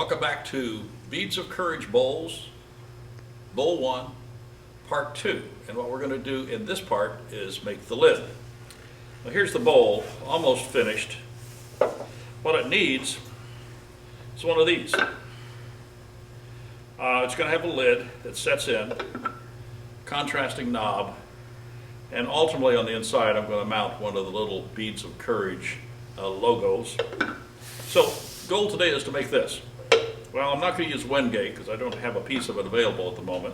Welcome back to Beads of Courage Bowls, Bowl 1, Part 2. And what we're going to do in this part is make the lid. Well, here's the bowl, almost finished. What it needs is one of these. It's going to have a lid that sets in, contrasting knob, and ultimately on the inside I'm going to mount one of the little Beads of Courage logos. So, goal today is to make this. Well, I'm not going to use Wengate because I don't have a piece of it available at the moment,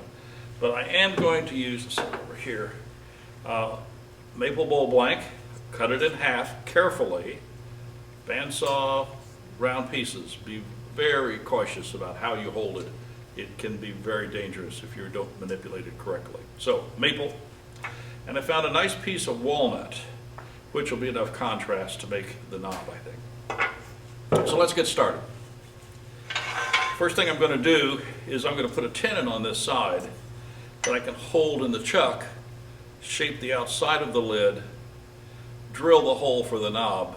but I am going to use, let's see, over here, maple bowl blank, cut it in half carefully, bandsaw round pieces. Be very cautious about how you hold it. It can be very dangerous if you don't manipulate it correctly. So, maple, and I found a nice piece of walnut, which will be enough contrast to make the knob, I think. So let's get started. First thing I'm going to do is I'm going to put a tenon on this side that I can hold in the chuck, shape the outside of the lid, drill the hole for the knob,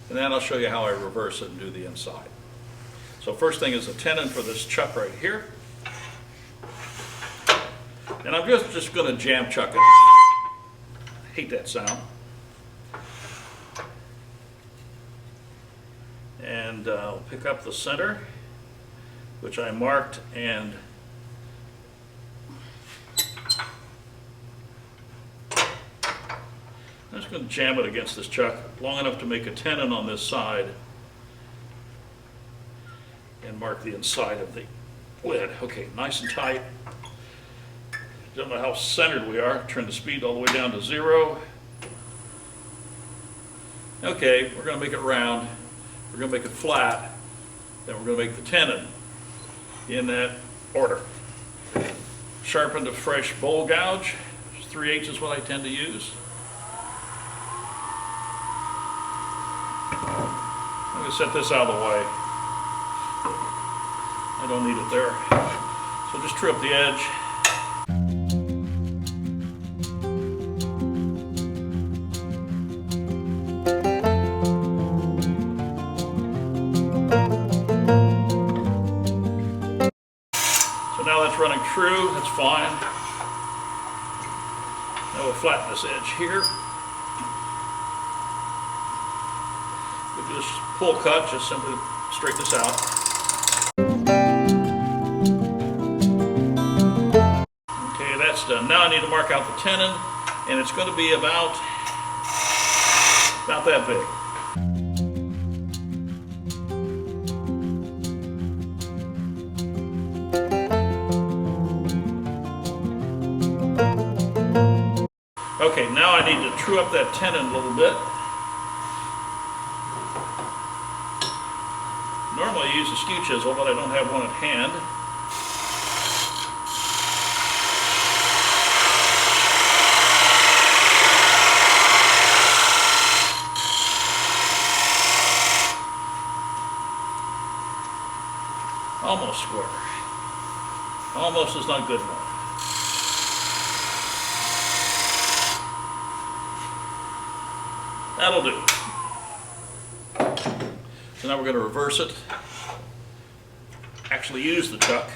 and then I'll show you how I reverse it and do the inside. So first thing is a tenon for this chuck right here. And I'm just going to jam chuck it. I hate that sound. And I'll pick up the center, which I marked, and I'm just going to jam it against this chuck long enough to make a tenon on this side and mark the inside of the lid. Okay, nice and tight. Don't know how centered we are. Turn the speed all the way down to 0. Okay, we're going to make it round. We're going to make it flat. Then we're going to make the tenon in that order. Sharpened a fresh bowl gouge. 3/8 is what I tend to use. I'm going to set this out of the way. I don't need it there. So just trim up the edge. So now that's running true, that's fine. Now we'll flatten this edge here. We'll do a pull cut, just simply straighten this out. Done. Now I need to mark out the tenon, and it's going to be about that big. Okay, now I need to true up that tenon a little bit. Normally I use a skew chisel, but I don't have one at hand. Almost square. Almost is not good enough. That'll do. So now we're going to reverse it. Actually use the chuck.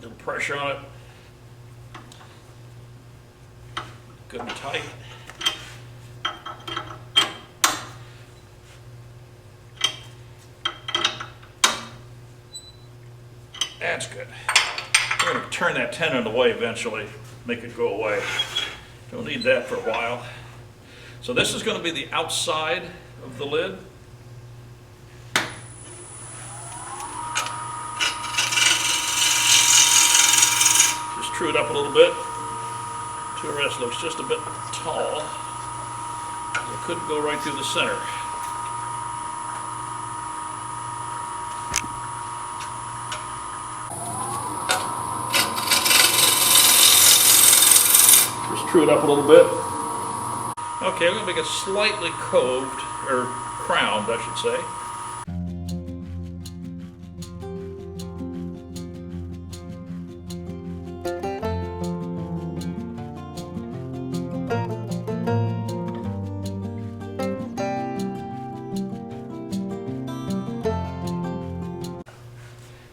Little pressure on it. Good and tight. That's good. We're going to turn that tenon away eventually, make it go away. Don't need that for a while. So this is going to be the outside of the lid. Just true it up a little bit. The rest looks just a bit tall. It couldn't go right through the center. Screw it up a little bit. Okay, I'm going to make it slightly coved, or crowned, I should say.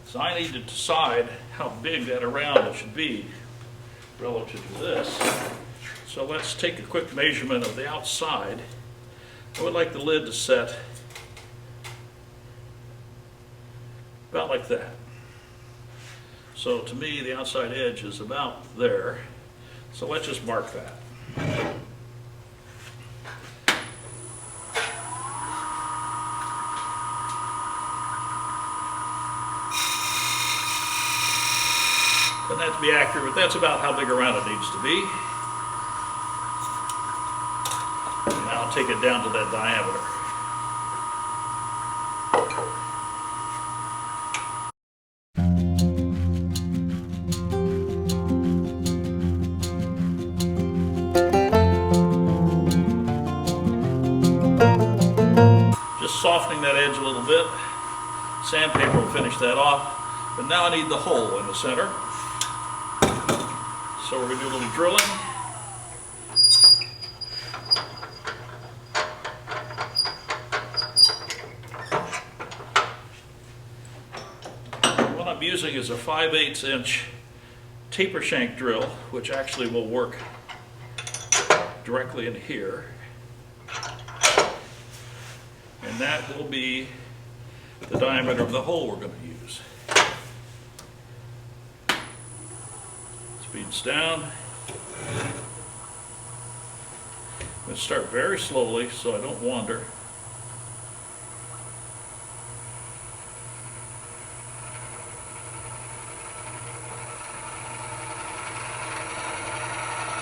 So I need to decide how big that around should be relative to this. So let's take a quick measurement of the outside. I would like the lid to set about like that. So to me, the outside edge is about there. So let's just mark that. Doesn't have to be accurate, but that's about how big around it needs to be. And now I'll take it down to that diameter. Just softening that edge a little bit. Sandpaper will finish that off. But now I need the hole in the center. So we're going to do a little drilling. What I'm using is a 5/8 inch taper shank drill, which actually will work directly in here. And that will be the diameter of the hole we're going to use. Speeds down. I'm going to start very slowly so I don't wander.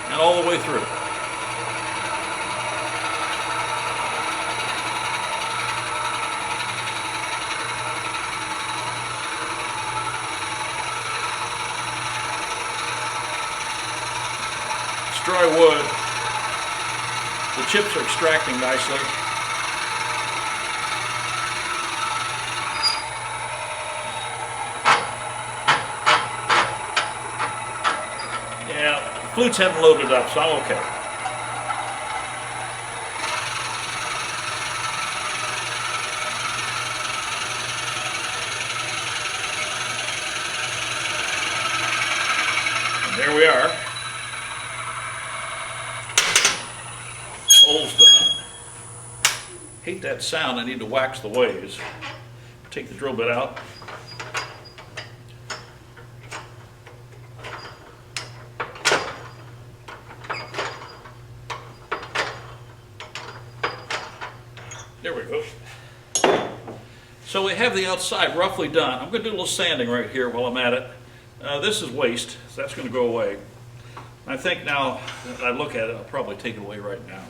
And all the way through. Dry wood. The chips are extracting nicely. Yeah, flutes haven't loaded up, so I'm okay. And there we are. Hole's done. Hate that sound, I need to wax the waves. Take the drill bit out. There we go. So we have the outside roughly done. I'm going to do a little sanding right here while I'm at it. This is waste, so that's going to go away. I think now that I look at it, I'll probably take it away right now.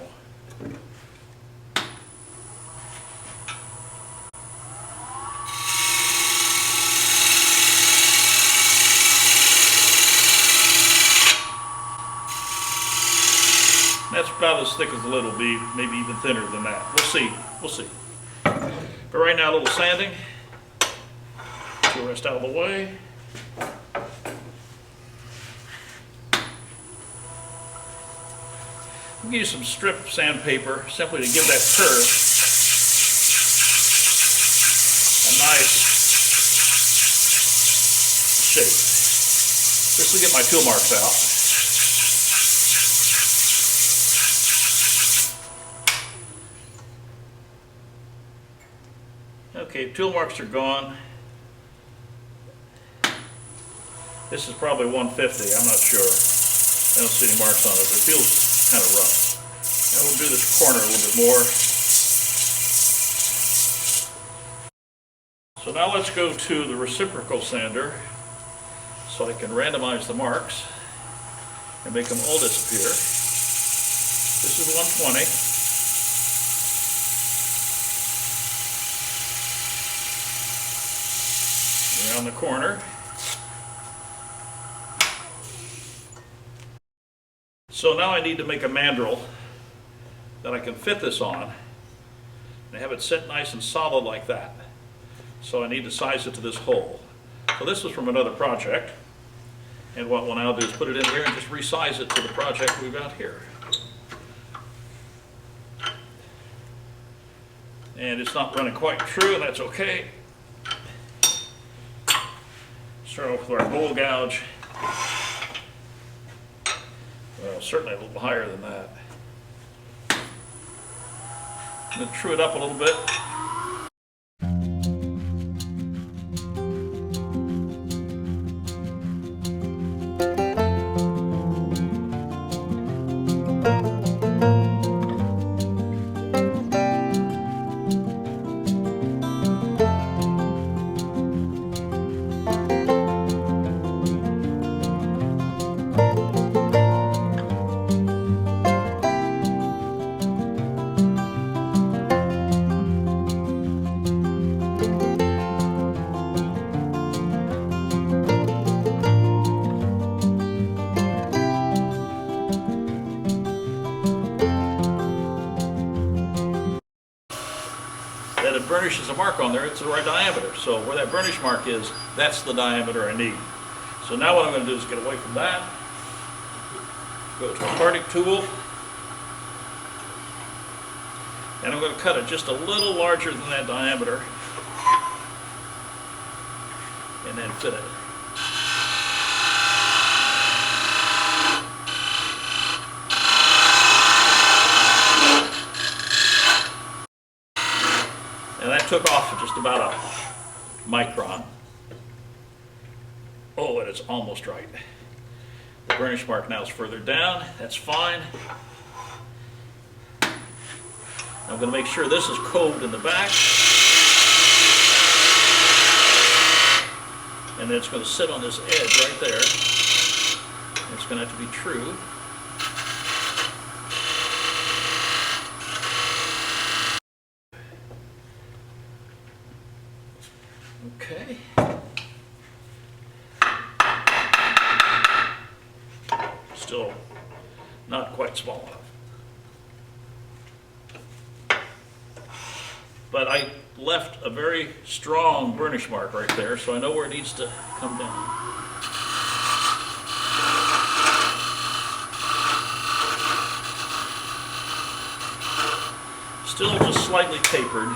That's about as thick as the lid will be, maybe even thinner than that. We'll see, we'll see. But right now, a little sanding. Get the rest out of the way. I'm going to use some strip sandpaper simply to give that curve a nice shape. Just to get my tool marks out. Okay, tool marks are gone. This is probably 150, I'm not sure. I don't see any marks on it, but it feels kind of rough. And we'll do this corner a little bit more. So now let's go to the reciprocal sander so I can randomize the marks and make them all disappear. This is 120. Around the corner. So now I need to make a mandrel that I can fit this on and have it set nice and solid like that. So I need to size it to this hole. So this is from another project. And what we'll now do is put it in here and just resize it to the project we've got here. And it's not running quite true, and that's okay. Start off with our bowl gouge. Well, certainly a little higher than that. I'm going to true it up a little bit. That it burnishes a mark on there, it's the right diameter. So where that burnish mark is, that's the diameter I need. So now what I'm going to do is get away from that, go to a parting tool, and I'm going to cut it just a little larger than that diameter, and then fit it. And that took off just about a micron. Oh, and it's almost right. The burnish mark now is further down. That's fine. I'm going to make sure this is coved in the back. And then it's going to sit on this edge right there. It's going to have to be true. Okay. Still not quite small enough. But I left a very strong burnish mark right there, so I know where it needs to come down. Still just slightly tapered.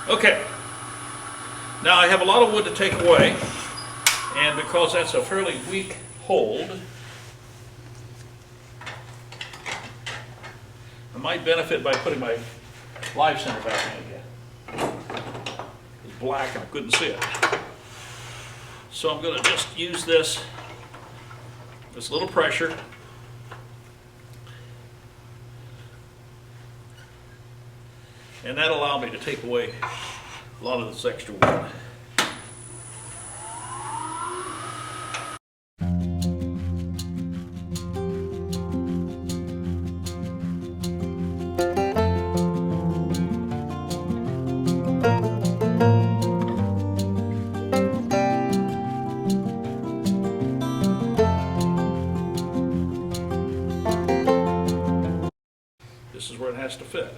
Okay, now I have a lot of wood to take away, and because that's a fairly weak hold, I might benefit by putting my live center back in again. It's black and I couldn't see it. So I'm going to just use this little pressure. And that allowed me to take away a lot of this extra wood. This is where it has to fit.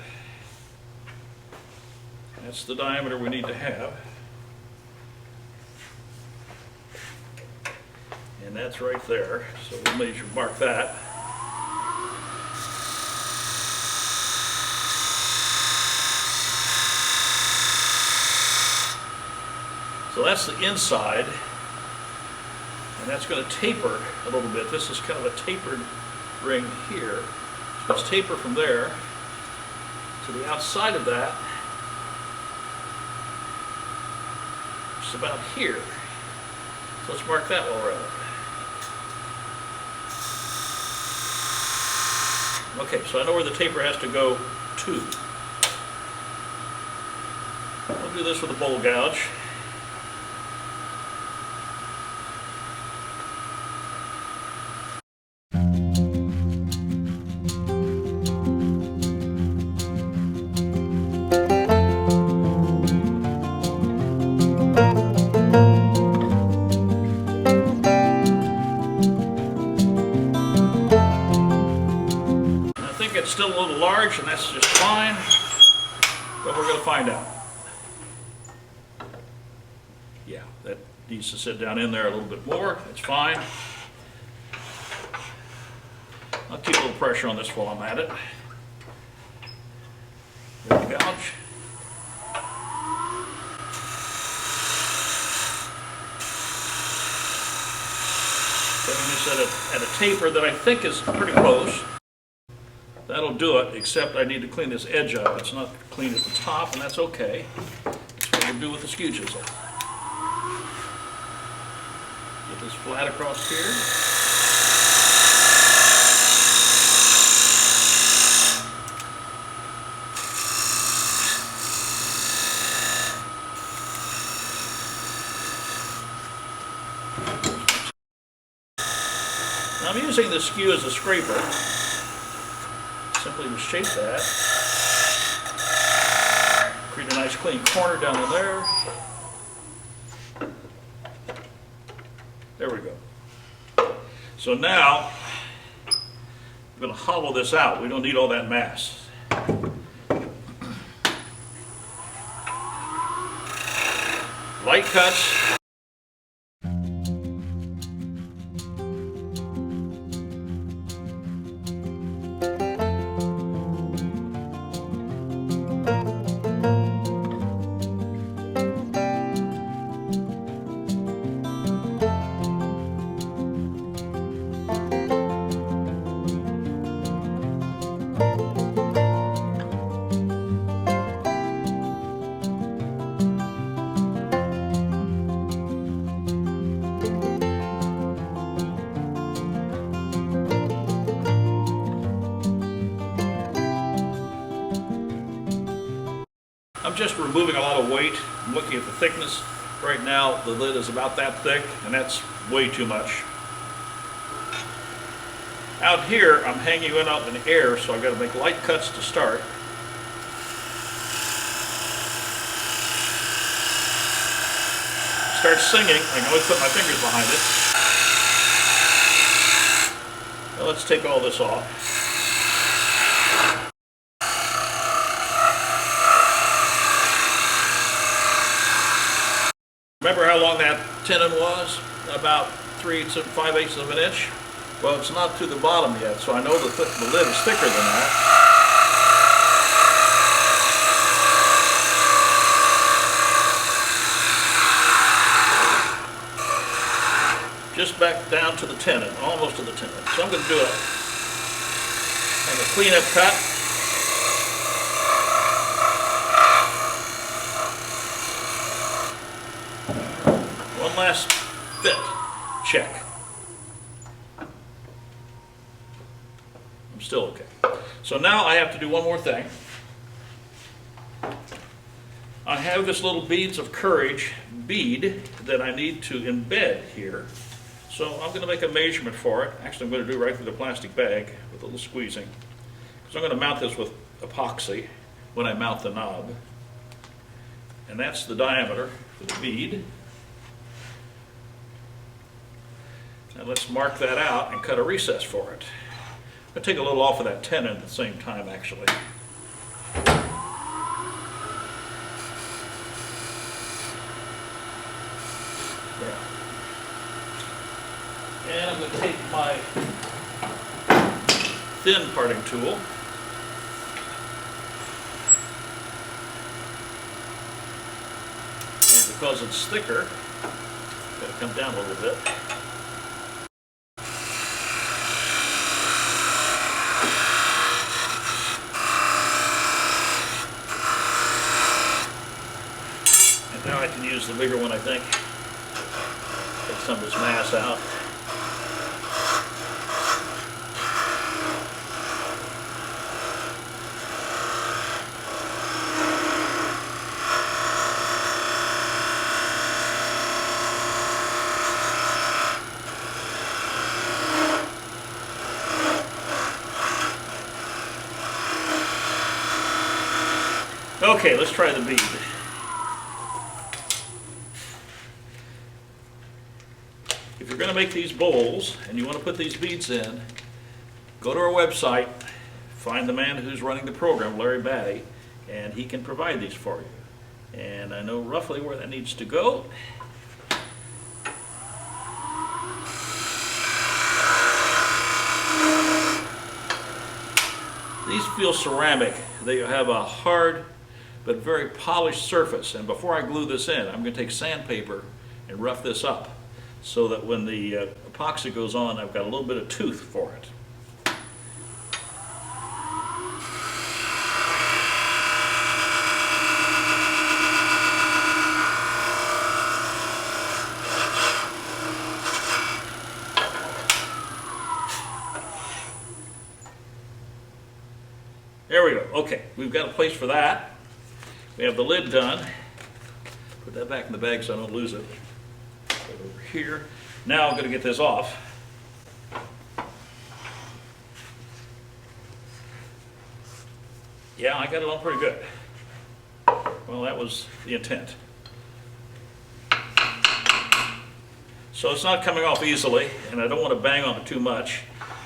That's the diameter we need to have. And that's right there. So we'll mark that. So that's the inside. And that's going to taper a little bit. This is kind of a tapered ring here. So let's taper from there to the outside of that. Just about here. So let's mark that while we're at it. Okay, so I know where the taper has to go to. I'll do this with a bowl gouge. still a little large, and that's just fine, but we're going to find out. Yeah, that needs to sit down in there a little bit more. That's fine. I'll keep a little pressure on this while I'm at it. Gouge. Setting this at a taper that I think is pretty close. That'll do it, except I need to clean this edge up. It's not clean at the top, and that's okay. That's what we'll do with the skew chisel. Get this flat across here. I'm using the skew as a scraper. Simply to shape that. Create a nice clean corner down in there. There we go. So now, I'm going to hollow this out. We don't need all that mass. Light cuts. I'm just removing a lot of weight. I'm looking at the thickness. Right now the lid is about that thick, and that's way too much. Out here I'm hanging it out in the air, so I've got to make light cuts to start. Start singing. I can always put my fingers behind it. Now let's take all this off. Remember how long that tenon was? About 3 to 5/8 of an inch? Well, it's not to the bottom yet, so I know the lid is thicker than that. Just back down to the tenon, almost to the tenon. So I'm going to do a cleanup cut. One last fit check. I'm still okay. So now I have to do one more thing. I have this little beads of courage bead that I need to embed here. So I'm going to make a measurement for it. Actually, I'm going to do it right through the plastic bag with a little squeezing. Because I'm going to mount this with epoxy when I mount the knob. And that's the diameter for the bead. And let's mark that out and cut a recess for it. I'm going to take a little off of that tenon at the same time, actually. Yeah. And I'm going to take my thin parting tool. And because it's thicker, it's got to come down a little bit. Now I can use the bigger one, I think. Take some of this mass out. Okay, let's try the bead. If you're going to make these bowls and you want to put these beads in, go to our website, find the man who's running the program, Larry Batty, and he can provide these for you. And I know roughly where that needs to go. These feel ceramic. They have a hard but very polished surface. And before I glue this in, I'm going to take sandpaper and rough this up so that when the epoxy goes on, I've got a little bit of tooth for it. There we go. Okay, we've got a place for that. We have the lid done. Put that back in the bag so I don't lose it. Put it over here. Now I'm going to get this off. Yeah, I got it on pretty good. Well, that was the intent. So it's not coming off easily, and I don't want to bang on it too much.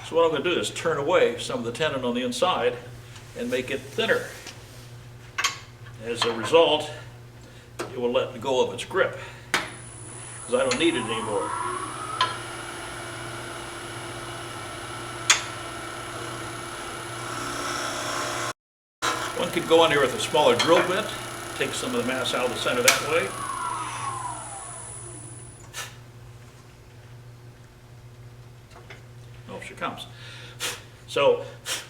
So what I'm going to do is turn away some of the tenon on the inside and make it thinner. As a result, it will let go of its grip, because I don't need it anymore. One could go on here with a smaller drill bit, take some of the mass out of the center that way. Oh, she comes. So,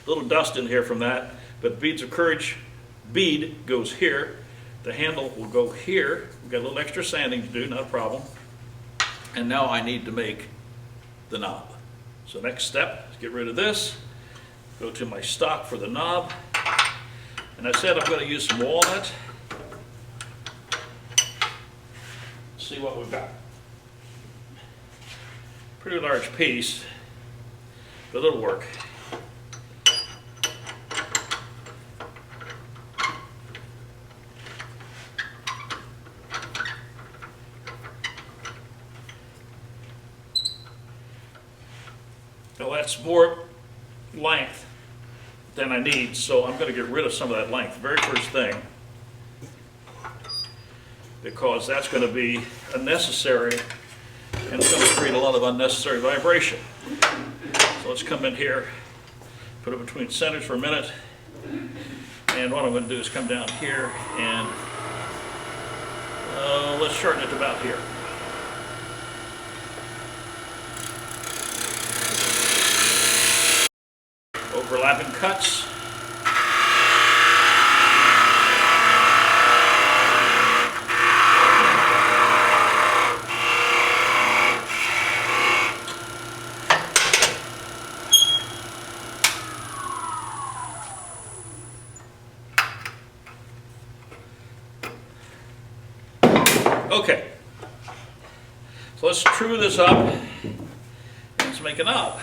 a little dust in here from that, but beads of courage bead goes here. The handle will go here. We've got a little extra sanding to do, not a problem. And now I need to make the knob. So next step is get rid of this, go to my stock for the knob. And I said I'm going to use some walnut. See what we've got. Pretty large piece, but it'll work. So that's more length than I need, so I'm going to get rid of some of that length. Very first thing, because that's going to be unnecessary and it's going to create a lot of unnecessary vibration. So let's come in here, put it between centers for a minute, and what I'm going to do is come down here and let's shorten it to about here. Overlapping cuts. Okay, so let's true this up and let's make a knob.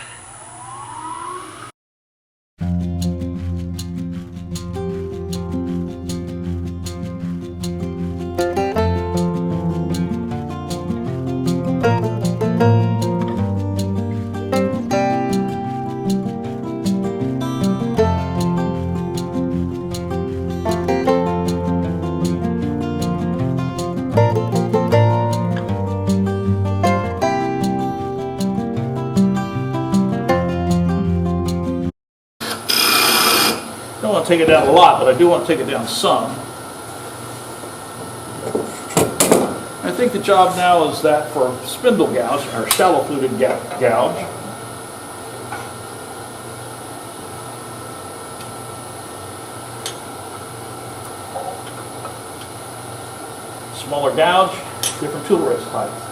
I don't want to take it down a lot, but I do want to take it down some. I think the job now is that for spindle gouge, or shallow fluted gouge. Smaller gouge, different tool rest height.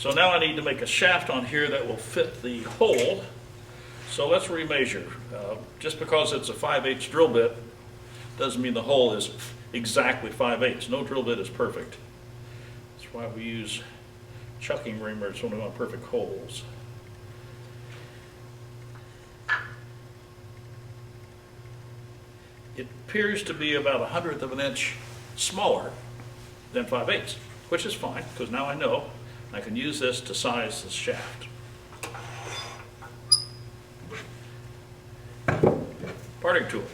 So now I need to make a shaft on here that will fit the hole. So let's remeasure. Just because it's a 5/8 drill bit doesn't mean the hole is exactly 5/8. No drill bit is perfect. That's why we use chucking reamers when we want perfect holes. It appears to be about 1/100 of an inch smaller than 5/8, which is fine, because now I know I can use this to size the shaft. Parting tool.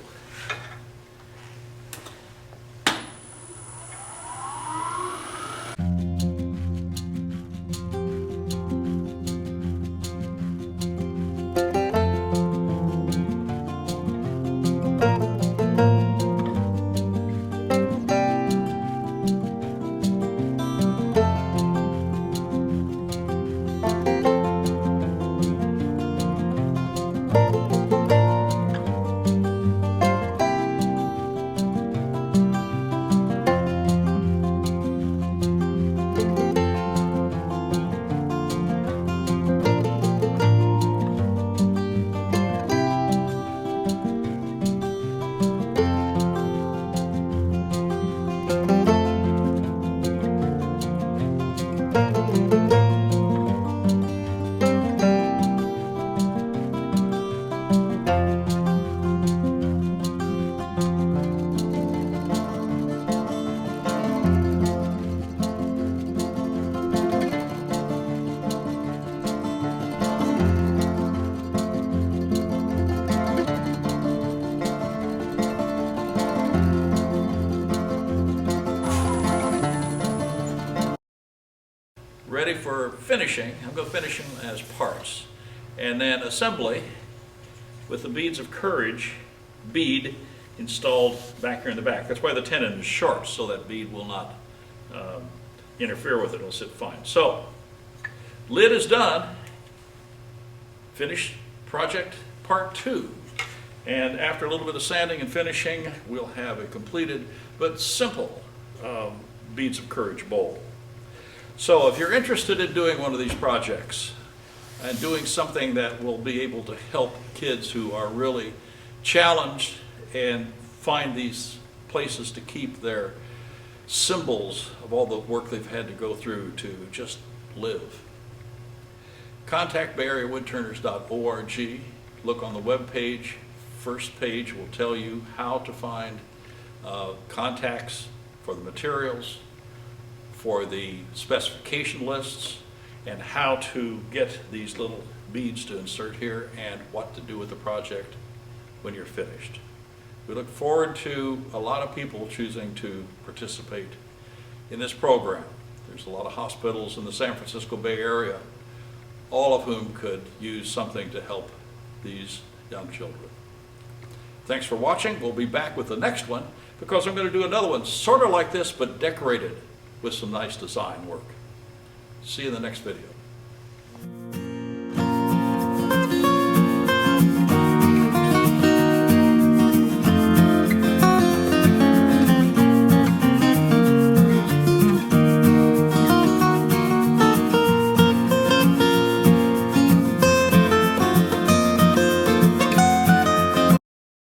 Ready for finishing. I'm going to finish them as parts. And then assembly with the beads of courage bead installed back here in the back. That's why the tenon is short, so that bead will not interfere with it. It'll sit fine. So, lid is done. Finished project part 2. And after a little bit of sanding and finishing, we'll have a completed but simple beads of courage bowl. So if you're interested in doing one of these projects and doing something that will be able to help kids who are really challenged and find these places to keep their symbols of all the work they've had to go through to just live, contact BayAreaWoodturners.org. Look on the web page. First page will tell you how to find contacts for the materials, for the specification lists, and how to get these little beads to insert here and what to do with the project when you're finished. We look forward to a lot of people choosing to participate in this program. There's a lot of hospitals in the San Francisco Bay Area, all of whom could use something to help these young children. Thanks for watching. We'll be back with the next one because I'm going to do another one sort of like this but decorated with some nice design work. See you in the next video.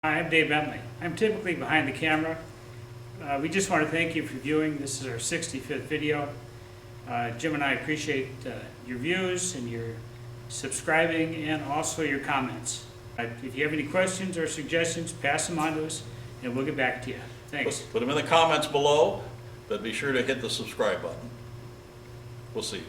Hi, I'm Dave Bentley. I'm typically behind the camera. We just want to thank you for viewing. This is our 65th video. Jim and I appreciate your views and your subscribing and also your comments. If you have any questions or suggestions, pass them on to us and we'll get back to you. Thanks. Put them in the comments below, but be sure to hit the subscribe button. We'll see you.